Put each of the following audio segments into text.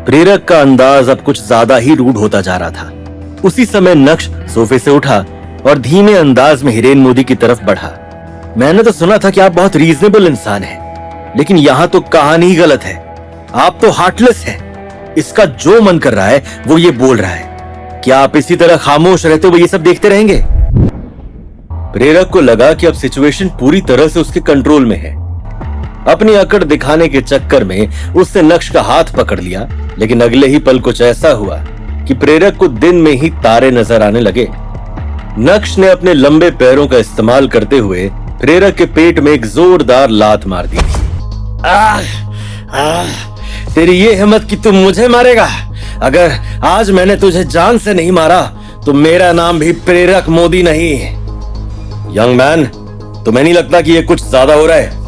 प्रेरक का अंदाज अब कुछ ज्यादा ही रूड होता जा रहा था। उसी समय नक्श सोफे से उठा और धीमे अंदाज में हिरेन मोदी की तरफ बढ़ा। मैंने तो सुना था कि आप बहुत रीजनेबल इंसान हैं, लेकिन यहाँ तो कहानी ही गलत है। आप तो हार्टलेस हैं। इसका जो मन कर रहा है वो ये बोल रहा है। क्या आप इसी तरह खामोश रहते हुए ये सब देखते रहेंगे? प्रेरक को लगा कि अब सिचुएशन पूरी तरह से उसके कंट्रोल में है। अपनी अकड़ दिखाने के चक्कर में उसने नक्श का हाथ पकड़ लिया, लेकिन अगले ही पल कुछ ऐसा हुआ कि प्रेरक को दिन में ही तारे नजर आने लगे। नक्श ने अपने लंबे पैरों का इस्तेमाल करते हुए प्रेरक के पेट में एक जोरदार लात मार दी थी। तेरी ये हिम्मत कि तुम मुझे मारेगा? अगर आज मैंने तुझे जान से नहीं मारा तो मेरा नाम भी प्रेरक मोदी नहीं। यंग मैन, तुम्हें नहीं लगता कि ये कुछ ज्यादा हो रहा है?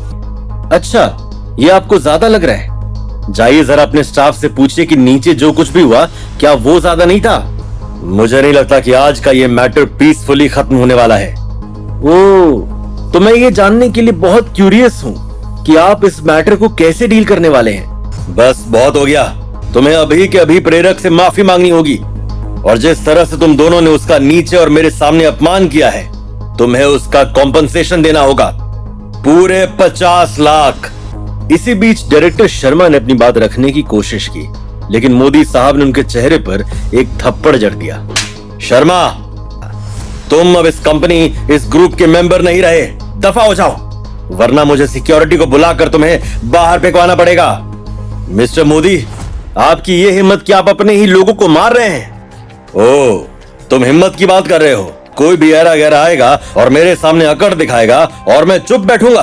अच्छा, ये आपको ज्यादा लग रहा है? जाइए जरा अपने स्टाफ से पूछिए कि नीचे जो कुछ भी हुआ क्या वो ज्यादा नहीं था? मुझे नहीं लगता कि आज का ये मैटर पीसफुली खत्म होने वाला है। ओह, तो मैं ये जानने के लिए बहुत क्यूरियस हूँ कि आप इस मैटर को कैसे डील करने वाले हैं। बस बहुत हो गया। तुम्हें अभी के अभी प्रेरक से माफी मांगनी होगी, और जिस तरह से तुम दोनों ने उसका नीचे और मेरे सामने अपमान किया है, तुम्हें उसका कॉम्पनसेशन देना होगा, पूरे 50 लाख। इसी बीच डायरेक्टर शर्मा ने अपनी बात रखने की कोशिश की, लेकिन मोदी साहब ने उनके चेहरे पर एक थप्पड़ जड़ दिया। शर्मा, तुम अब इस कंपनी, इस ग्रुप के मेंबर नहीं रहे। दफा हो जाओ, वरना मुझे सिक्योरिटी को बुलाकर तुम्हें बाहर फेंकवाना पड़ेगा। मिस्टर मोदी, आपकी ये हिम्मत कि आप अपने ही लोगों को मार रहे हैं? ओह, तुम हिम्मत की बात कर रहे हो? कोई भी ऐरा गैरा आएगा और मेरे सामने अकड़ दिखाएगा और मैं चुप बैठूंगा?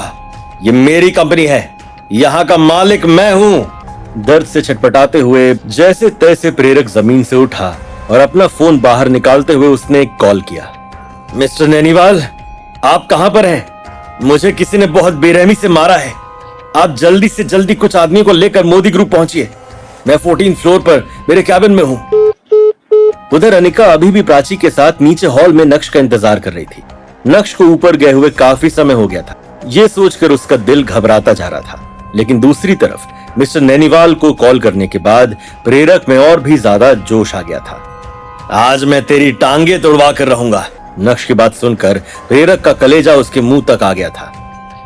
ये मेरी कंपनी है, यहाँ का मालिक मैं हूँ। दर्द से छटपटाते हुए जैसे तैसे प्रेरक जमीन से उठा और अपना फोन बाहर निकालते हुए उसने एक कॉल किया। मिस्टर नैनीवाल, आप कहां पर हैं? मुझे किसी ने बहुत बेरहमी से मारा है। आप जल्दी से जल्दी कुछ आदमी को लेकर मोदी ग्रुप पहुंचिए। मैं 14 फ्लोर पर मेरे कैबिन में हूँ। उधर अनिका अभी भी प्राची के साथ नीचे हॉल में नक्श का इंतजार कर रही थी। नक्श को ऊपर गए हुए काफी समय हो गया था। ये सोचकर उसका दिल घबराता जा रहा था, लेकिन दूसरी तरफ मिस्टर नैनीवाल को कॉल करने के बाद प्रेरक में और भी ज्यादा जोश आ गया था। आज मैं तेरी टांगे तोड़वा कर रहूंगा। नक्श की बात सुनकर प्रेरक का कलेजा उसके मुंह तक आ गया था।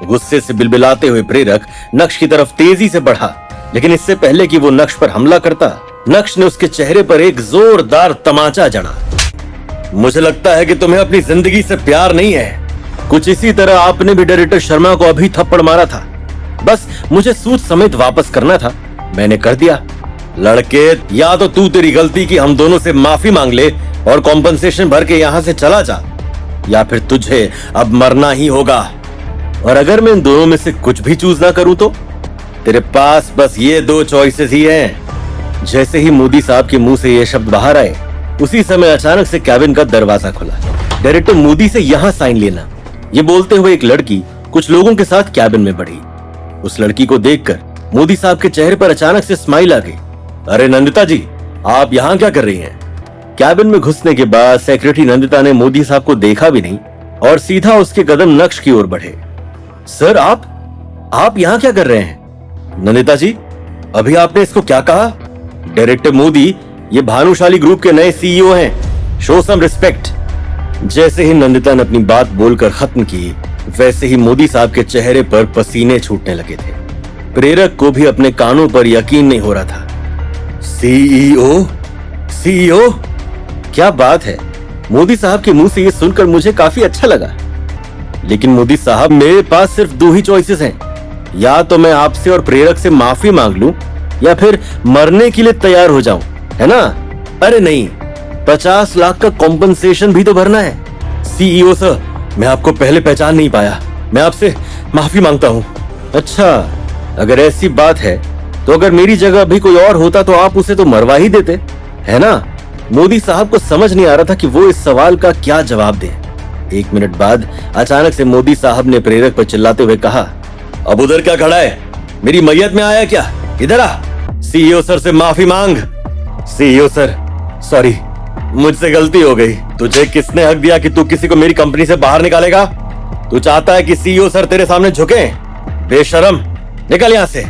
गुस्से से बिलबिलाते हुए प्रेरक नक्श की तरफ तेजी से बढ़ा, लेकिन इससे पहले कि वो नक्श पर हमला करता, नक्श ने उसके चेहरे पर एक जोरदार तमाचा जड़ा। मुझे लगता है कि तुम्हें अपनी जिंदगी से प्यार नहीं है। कुछ इसी तरह आपने भी डायरेक्टर शर्मा को अभी थप्पड़ मारा था। बस मुझे सूद समेत वापस करना था, मैंने कर दिया। लड़के, या तो तू तेरी गलती की हम दोनों से माफी मांग ले और कॉम्पनसेशन भर के यहाँ से चला जा, या फिर तुझे अब मरना ही होगा। और अगर मैं इन दोनों में से कुछ भी चूज ना करूं तो तेरे पास बस ये 2 चॉइसेस ही हैं। जैसे ही मोदी साहब के मुंह से ये शब्द बाहर आए, उसी समय अचानक से कैबिन का दरवाजा खुला। डायरेक्टर मोदी से यहाँ साइन लेना, ये बोलते हुए एक लड़की कुछ लोगों के साथ कैबिन में बढ़ी। उस लड़की को देखकर मोदी साहब के चेहरे पर अचानक से स्माइल आ गई। अरे नंदिता जी, आप यहाँ क्या कर रही हैं? कैबिन में घुसने के बाद सेक्रेटरी नंदिता ने मोदी साहब को देखा भी नहीं और सीधा उसके कदम नक्श की ओर बढ़े। सर, आप यहाँ क्या कर रहे हैं? नंदिता जी, अभी आपने इसको क्या कहा? डायरेक्टर मोदी ये भानुशाली ग्रुप के नए सीईओ हैं, शो सम रिस्पेक्ट। जैसे ही नंदिता ने अपनी बात बोलकर खत्म की, वैसे ही मोदी साहब के चेहरे पर पसीने छूटने लगे थे। प्रेरक को भी अपने कानों पर यकीन नहीं हो रहा था। सीईओ? सीईओ? क्या बात है। मोदी साहब के मुंह से ये सुनकर मुझे काफी अच्छा लगा। लेकिन मोदी साहब, मेरे पास सिर्फ 2 ही चॉइसेस हैं, या तो मैं आपसे और प्रेरक से माफी मांग लूं या फिर मरने के लिए तैयार हो जाऊं, है ना? अरे नहीं, 50 लाख का कॉम्पनसेशन भी तो भरना है। सीईओ सर, मैं आपको पहले पहचान नहीं पाया, मैं आपसे माफी मांगता हूं। अच्छा, अगर ऐसी बात है तो अगर मेरी जगह भी कोई और होता तो आप उसे तो मरवा ही देते, है ना? मोदी साहब को समझ नहीं आ रहा था कि वो इस सवाल का क्या जवाब दें। 1 मिनट बाद अचानक से मोदी साहब ने प्रेरक पर चिल्लाते हुए कहा, अब उधर क्या खड़ा है? मेरी मैयत में आया क्या? इधर आ, सीईओ सर से माफी मांग। सीईओ सर, सॉरी, मुझसे गलती हो गई। तुझे किसने हक दिया कि तू किसी को मेरी कंपनी से बाहर निकालेगा? तू चाहता है कि सीईओ सर तेरे सामने झुके? बेशरम, निकल यहां से।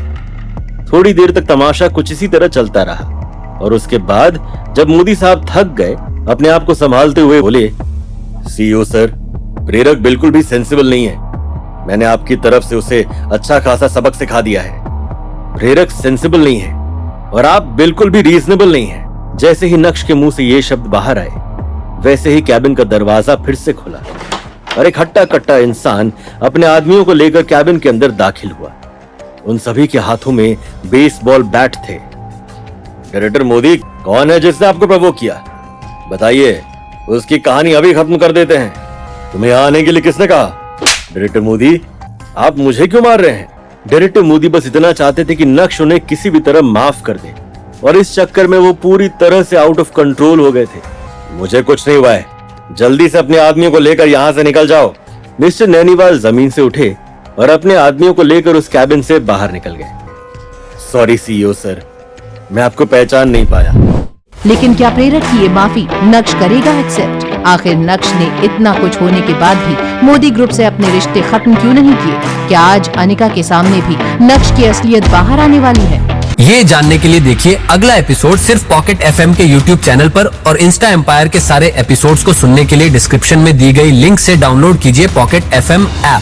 थोड़ी देर तक तमाशा कुछ इसी तरह चलता रहा। और उसके बाद जब मोदी साहब थक गए, अपने आप को संभालते हुए बोले, सीईओ सर, प्रेरक बिल्कुल भी सेंसिबल नहीं है। मैंने आपकी तरफ से उसे अच्छा खासा सबक सिखा दिया है। प्रेरक सेंसिबल नहीं है और आप बिल्कुल भी रीजनेबल नहीं है। जैसे ही नक्श के मुंह से ये शब्द बाहर आए, वैसे ही कैबिन का दरवाजा फिर से खुला और एक हट्टा कट्टा इंसान अपने आदमियों को लेकर कैबिन के अंदर दाखिल हुआ। उन सभी के हाथों में बेसबॉल बैट थे। डायरेक्टर मोदी, कौन है जिसने आपको प्रवोक किया? बताइए, उसकी कहानी अभी खत्म कर देते हैं। तुम्हें यहाँ आने के लिए किसने कहा? डायरेक्टर मोदी, आप मुझे क्यों मार रहे हैं? डायरेक्टर मोदी बस इतना चाहते थे कि नक्श उन्हें किसी भी तरह माफ कर दे, और इस चक्कर में वो पूरी तरह से आउट ऑफ कंट्रोल हो गए थे। मुझे कुछ नहीं हुआ है, जल्दी से अपने आदमियों को लेकर यहाँ से निकल जाओ। मिस्टर नैनीवाल जमीन से उठे और अपने आदमियों को लेकर उस कैबिन से बाहर निकल गए। सॉरी सीईओ सर, मैं आपको पहचान नहीं पाया। लेकिन क्या प्रेरक की ये माफी नक्श करेगा एक्सेप्ट? आखिर नक्श ने इतना कुछ होने के बाद भी मोदी ग्रुप से अपने रिश्ते खत्म क्यों नहीं किए? क्या आज अनिका के सामने भी नक्श की असलियत बाहर आने वाली है? ये जानने के लिए देखिए अगला एपिसोड सिर्फ पॉकेट एफएम के यूट्यूब चैनल पर, और इंस्टा एम्पायर के सारे एपिसोड्स को सुनने के लिए डिस्क्रिप्शन में दी गई लिंक से डाउनलोड कीजिए पॉकेट एफएम ऐप।